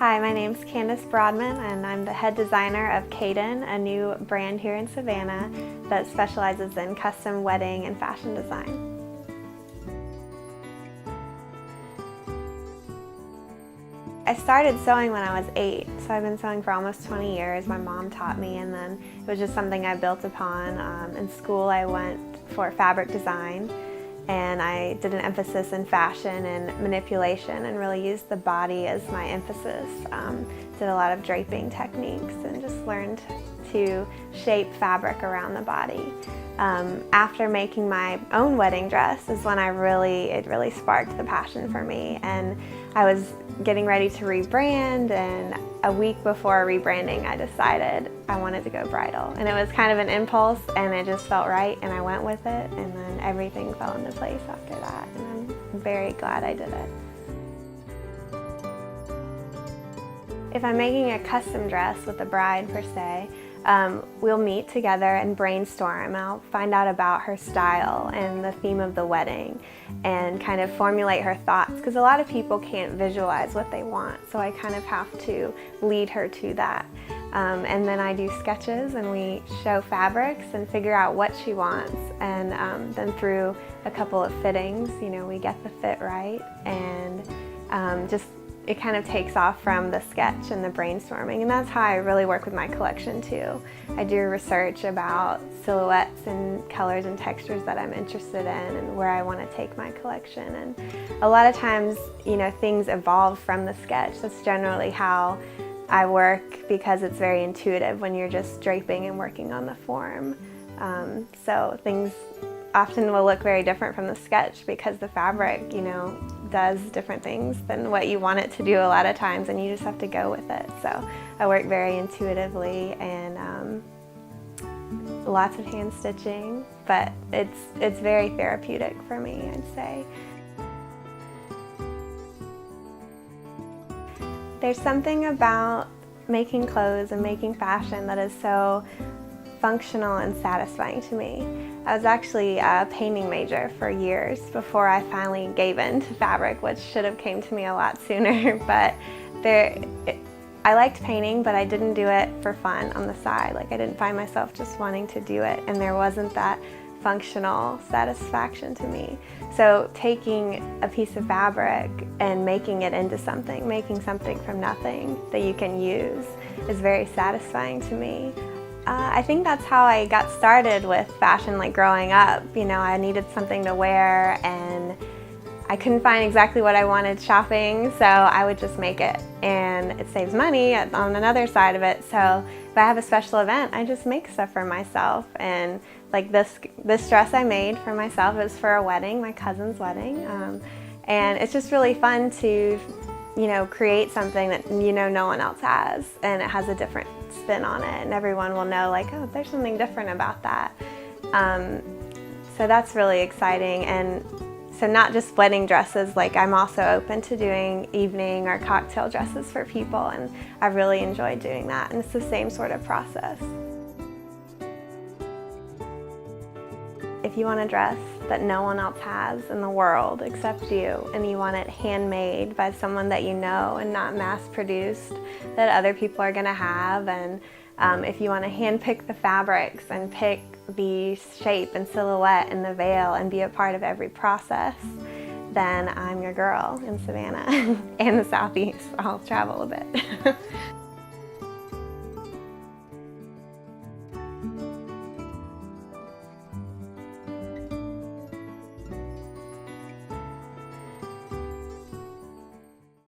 Hi, my name's Candace Brodman and I'm the head designer of Caden, a new brand here in Savannah that specializes in custom wedding and fashion design. I started sewing when I was 8, so I've been sewing for almost 20 years. My mom taught me, and then it was just something I built upon. In school I went for fabric design, and I did an emphasis in fashion and manipulation and really used the body as my emphasis. Did a lot of draping techniques and just learned to shape fabric around the body. After making my own wedding dress is when it really sparked the passion for me, and I was getting ready to rebrand, and a week before rebranding I decided I wanted to go bridal, and it was kind of an impulse and it just felt right and I went with it, and then everything fell into place after that, and I'm very glad I did it. If I'm making a custom dress with a bride per se, we'll meet together and brainstorm. I'll find out about her style and the theme of the wedding and kind of formulate her thoughts, because a lot of people can't visualize what they want, so I kind of have to lead her to that. And then I do sketches and we show fabrics and figure out what she wants, and then through a couple of fittings, we get the fit right, and it kind of takes off from the sketch and the brainstorming, and that's how I really work with my collection too. I do research about silhouettes and colors and textures that I'm interested in and where I want to take my collection, and a lot of times things evolve from the sketch. That's generally how I work, because it's very intuitive when you're just draping and working on the form. So things often will look very different from the sketch because the fabric, does different things than what you want it to do a lot of times, and you just have to go with it. So I work very intuitively, and lots of hand stitching, but it's very therapeutic for me, I'd say. There's something about making clothes and making fashion that is so functional and satisfying to me. I was actually a painting major for years before I finally gave in to fabric, which should have came to me a lot sooner. But I liked painting, but I didn't do it for fun on the side. I didn't find myself just wanting to do it, and there wasn't that functional satisfaction to me. So taking a piece of fabric and making it into something, making something from nothing that you can use, is very satisfying to me. I think that's how I got started with fashion, growing up. I needed something to wear and I couldn't find exactly what I wanted shopping, so I would just make it. And it saves money on another side of it, so if I have a special event, I just make stuff for myself. And this dress I made for myself is for a wedding, my cousin's wedding. And it's just really fun to create something that no one else has, and it has a different spin on it, and everyone will know oh, there's something different about that. So that's really exciting. And so not just wedding dresses, I'm also open to doing evening or cocktail dresses for people, and I really enjoy doing that, and it's the same sort of process. If you want a dress that no one else has in the world except you, and you want it handmade by someone that you know and not mass-produced that other people are going to have, and if you want to hand-pick the fabrics and pick the shape and silhouette and the veil and be a part of every process, then I'm your girl in Savannah and the Southeast. I'll travel a bit.